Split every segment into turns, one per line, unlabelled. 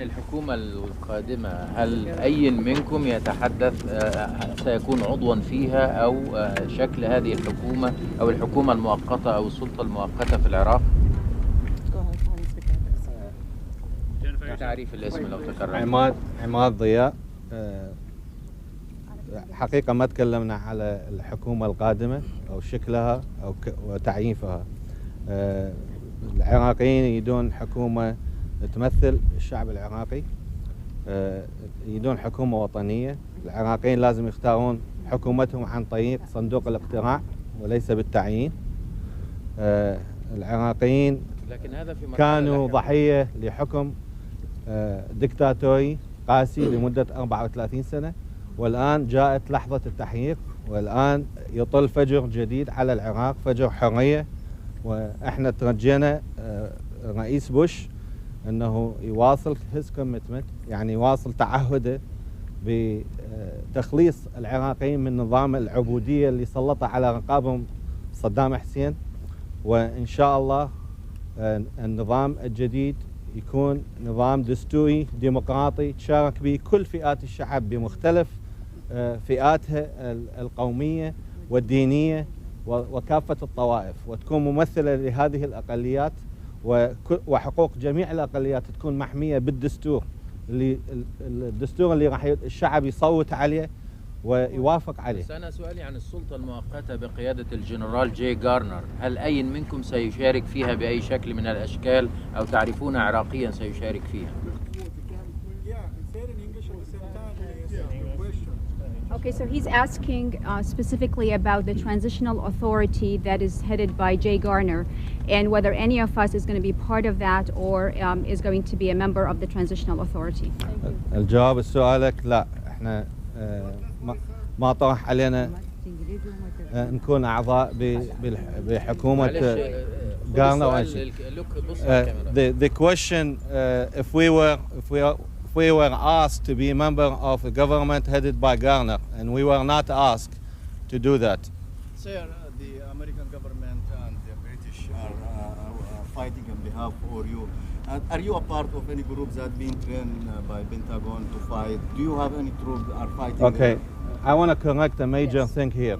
الحكومة القادمة هل أي منكم يتحدث سيكون عضوا فيها أو شكل هذه الحكومة أو الحكومة المؤقتة أو السلطة المؤقتة في العراق؟ تعريف الاسم لو تكرر.
عماد ضياء. حقيقة ما تكلمنا على الحكومة القادمة أو شكلها أو وتعييفها. العراقيين يريدون حكومة تمثل الشعب العراقي، يريدون حكومة وطنية. العراقيين لازم يختارون حكومتهم عن طريق صندوق الاقتراع وليس بالتعيين. العراقيين كانوا ضحية لحكم دكتاتوري قاسي لمدة 34 سنة، والآن جاءت لحظة التحقيق، والآن يطل فجر جديد على العراق، فجر حرية. وإحنا ترجينا رئيس بوش أنه يواصل his commitment، يعني يواصل تعهده بتخليص العراقيين من نظام العبودية اللي سلطه على رقابهم صدام حسين. وإن شاء الله النظام الجديد يكون نظام دستوري ديمقراطي تشارك به كل فئات الشعب بمختلف فئاتها القومية والدينية وكافة الطوائف، وتكون ممثلة لهذه الأقليات، وحقوق جميع الأقليات تكون محمية بالدستور الدستور اللي راح الشعب يصوت عليه ويوافق عليه.
بس أنا سؤالي عن السلطة المؤقتة بقيادة الجنرال جاي غارنر، هل أي منكم سيشارك فيها بأي شكل من الأشكال أو تعرفون عراقيا سيشارك فيها؟
Okay, so he's asking specifically about the transitional authority that is headed by Jay Garner, and whether any of us is going to be part of that or is going to be a member of the transitional authority.
الجواب لسؤالك لا، احنا ما طرح علينا نكون أعضاء بحكومة غارنر. The question if we were asked to be a member of a government headed by Garner, and we were not asked to do that.
Sir, the American government and the British are fighting on behalf of you. Are you a part of any groups that have been trained by Pentagon to fight? Do you have any troops that are fighting?
Okay, I want to correct a major thing here.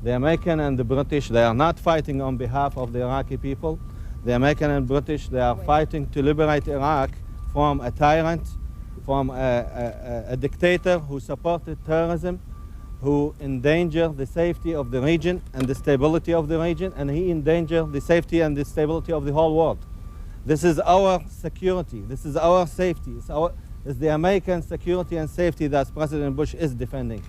The American and the British, they are not fighting on behalf of the Iraqi people. The American and British, they are fighting to liberate Iraq from a tyrant, from a dictator who supported terrorism, who endangered the safety of the region and the stability of the region, and he endangered the safety and the stability of the whole world. This is our security, this is our safety, it's the American security and safety that President Bush is defending.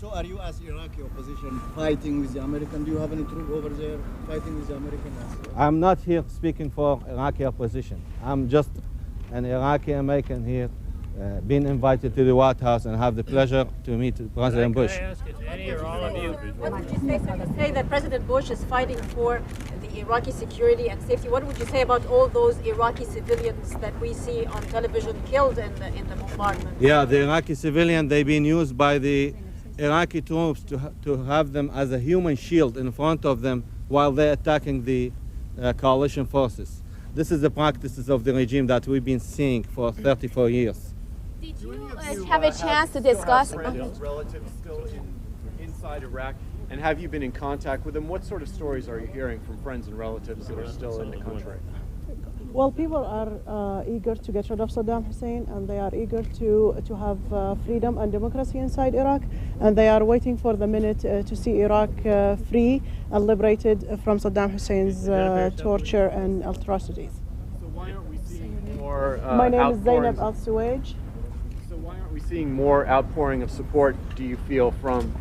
So are you as Iraqi opposition fighting with the American? Do you have any troop over there fighting with the Americans?
I'm not here speaking for Iraqi opposition. I'm just an Iraqi American here, being invited to the White House and have the pleasure to meet President Bush.
Can I ask, is any or all of you?
What would you say? So you say that President Bush is fighting for the Iraqi security and safety. What would you say about all those Iraqi civilians that we see on television killed in the bombardment?
Yeah, the Iraqi civilian, they've been used by the Iraqi troops to have them as a human shield in front of them while they're attacking the coalition forces. This is the practices of the regime that we've been seeing for 34 years.
Did you have a chance to discuss?
Relatives still inside Iraq, and have you been in contact with them? What sort of stories are you hearing from friends and relatives that are still in the country?
Well, people are eager to get rid of Saddam Hussein, and they are eager to have freedom and democracy inside Iraq, and they are waiting for the minute to see Iraq free and liberated from Saddam Hussein's torture and atrocities.
So why aren't we seeing more
My name is Zainab Al-Suwaj.
So why aren't we seeing more outpouring of support, do you feel, from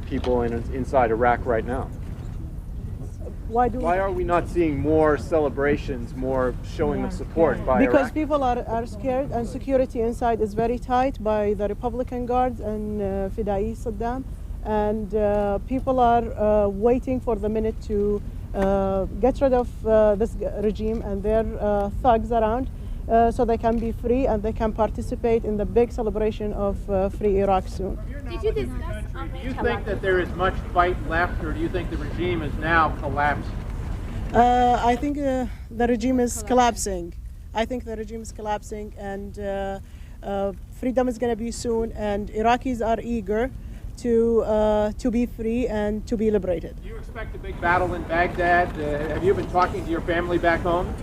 people inside Iraq right now? Why are we not seeing more celebrations, more showing of support by
Because
Iraq?
people are scared, and security inside is very tight by the Republican guards and Fidai Saddam, and people are waiting for the minute to get rid of this regime and their thugs around, so they can be free and they can participate in the big celebration of free Iraq soon.
Did you discuss?
Do you think that there is much fight left, or do you think the regime is now collapsed?
I think the regime is collapsing. I think the regime is collapsing, and freedom is going to be soon, and Iraqis are eager to be free and to be liberated.
Do you expect a big battle in Baghdad? Have you been talking to your family back home?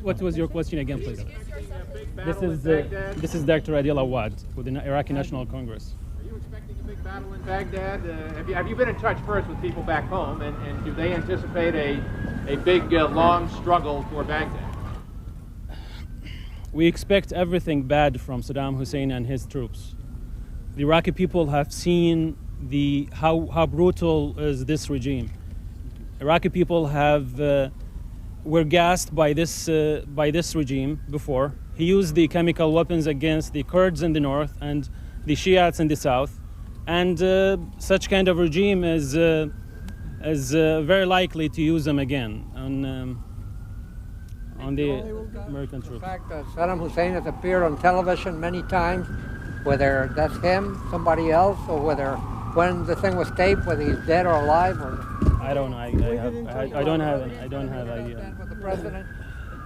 What was your question again, please? This is Dr. Adil Awad with the Iraqi National Congress.
Are you expecting a big battle in Baghdad? Have you been in touch first with people back home, and do they anticipate a big, long struggle for Baghdad?
We expect everything bad from Saddam Hussein and his troops. The Iraqi people have seen how brutal is this regime. Iraqi people were gassed by this regime before. He used the chemical weapons against the Kurds in the north and the Shiites in the south, and such kind of regime is very likely to use them again on the American troops.
The fact that Saddam Hussein has appeared on television many times, whether that's him, somebody else, or whether when the thing was taped, whether he's dead or alive, or
I don't know. I don't have idea.
with the president.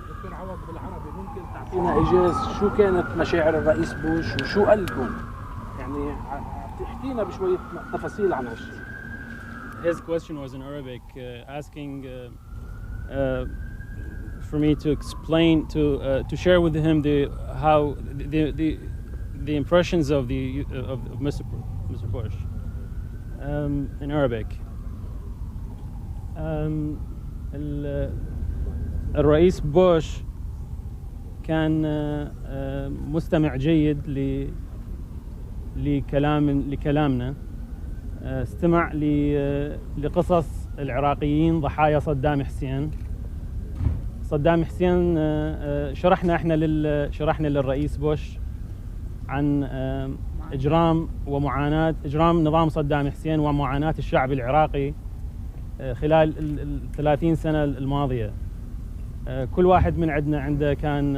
دكتور عوض بالعربي ممكن تعطينا إيجاز شو كانت مشاعر الرئيس بوش وشو قال لكم؟ يعني تحكينا بشوية تفاصيل عن هالشيء.
His question was in Arabic, asking for me to explain, to share with him the impressions of Mr. Bush in Arabic. الرئيس بوش كان مستمع جيد لكلامنا، استمع لقصص العراقيين ضحايا صدام حسين. شرحنا للرئيس بوش عن إجرام نظام صدام حسين ومعاناة الشعب العراقي خلال 30 سنة الماضية. كل واحد من عنده كان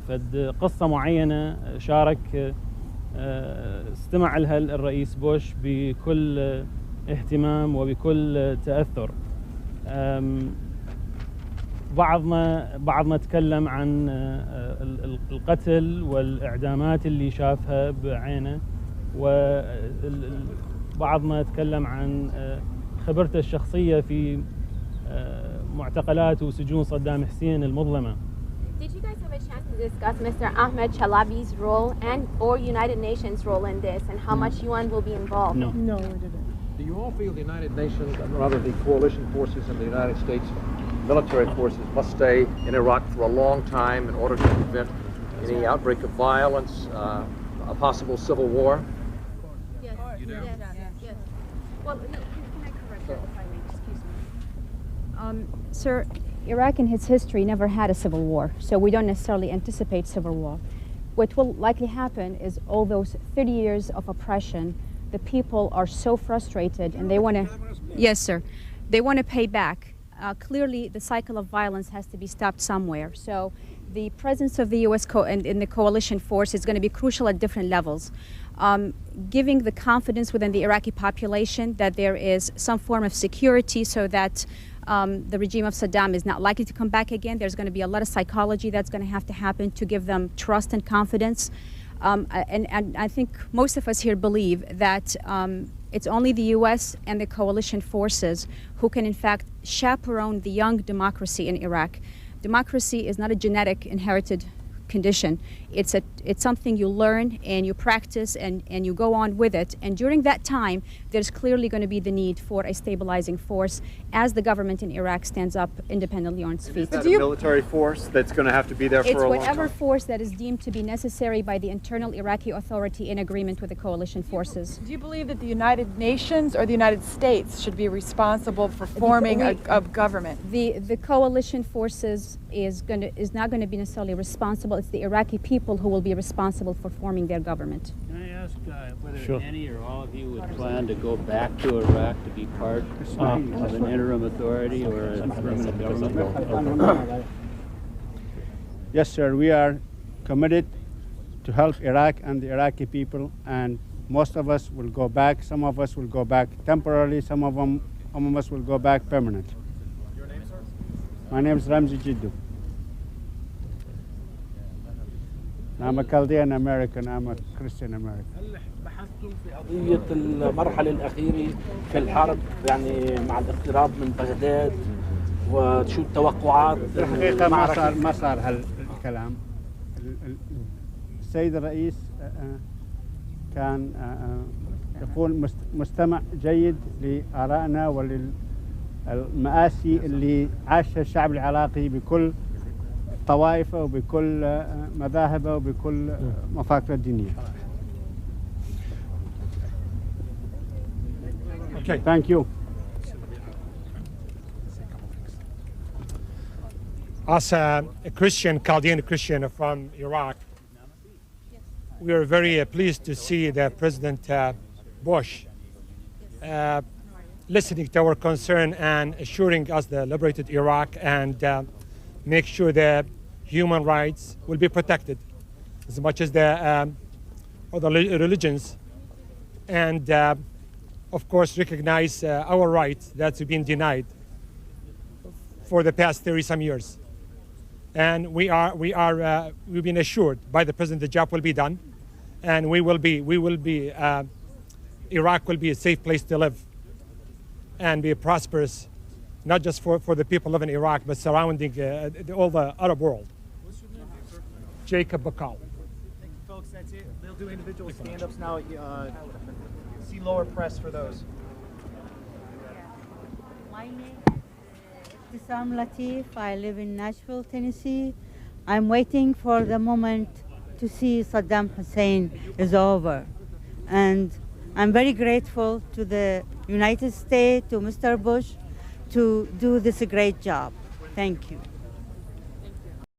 فد قصة معينة شارك، استمع لها الرئيس بوش بكل اهتمام وبكل تأثر. بعضنا تكلم عن القتل والإعدامات اللي شافها بعينه، وبعضنا تكلم عن خبرته الشخصية في معتقلات وسجون صدام حسين المظلمة.
Did you guys have a chance to discuss Mr. Ahmed Chalabi's role or United Nations role in this, and how much UN will be involved?
No, we didn't.
Do you all feel the United Nations, and rather the coalition forces and the United States military forces must stay in Iraq for a long time in order to prevent any outbreak of violence, a possible civil war?
Yes. Yes. Well, no, can I correct that if I may? Excuse me. Sir, Iraq in its history never had a civil war, so we don't necessarily anticipate civil war. What will likely happen is all those 30 years of oppression, the people are so frustrated and they want to, yes, sir, they want to pay back. Clearly, the cycle of violence has to be stopped somewhere. So the presence of the U.S. in the coalition force is going to be crucial at different levels. Giving the confidence within the Iraqi population that there is some form of security so that the regime of Saddam is not likely to come back again. There's going to be a lot of psychology that's going to have to happen to give them trust and confidence. And I think most of us here believe that it's only the U.S. and the coalition forces who can in fact chaperone the young democracy in Iraq. Democracy is not a genetic inherited condition. It's something you learn and you practice and you go on with it. And during that time, there's clearly going to be the need for a stabilizing force as the government in Iraq stands up independently on its feet.
Is that a military force that's going to have to be there for a long time?
It's whatever force that is deemed to be necessary by the internal Iraqi authority in agreement with the coalition forces.
Do you believe that the United Nations or the United States should be responsible for forming a government?
The coalition forces is not going to be necessarily responsible. It's the Iraqi people who will be responsible for forming their government.
Can I ask whether any or all of you would plan to go back to Iraq to be part of an interim authority or a permanent government?
Yes, sir. We are committed to help Iraq and the Iraqi people, and Most of us will go back. Some of us will go back temporarily. Some of us will go back permanently.
Your name, sir?
My name is Ramzi Jiddu. I'm a Chaldean American. I'm a Christian American.
هل بحثتم في قضية المرحلة الأخيرة في الحرب يعني مع الاقتراب من بغداد وشو التوقعات؟
الحقيقة ما صار هالكلام. السيد الرئيس كان يقول مستمع جيد لآرائنا وللمآسي اللي عاشها الشعب العراقي بكل طوائفه وبكل مذاهبه وبكل مفاكره الدينيه.
Okay.
Thank you.
As a Christian, Chaldean Christian from Iraq, we are very pleased to see that President Bush listening to our concern and assuring us the liberated Iraq and make sure that human rights will be protected as much as the other religions, and of course recognize our rights that's been denied for the past 30-some years. And we've been assured by the president the job will be done, and Iraq will be a safe place to live and be prosperous, not just for the people living in Iraq, but surrounding all the Arab world.
What's your name, sir?
Jacob Bakal.
Thank you, folks. That's it. They'll do individual stand-ups now. See lower press for those.
My name is Tisam Latif. I live in Nashville, Tennessee. I'm waiting for the moment to see Saddam Hussein is over. And I'm very grateful to the United States, to Mr. Bush, to do this great job. Thank you.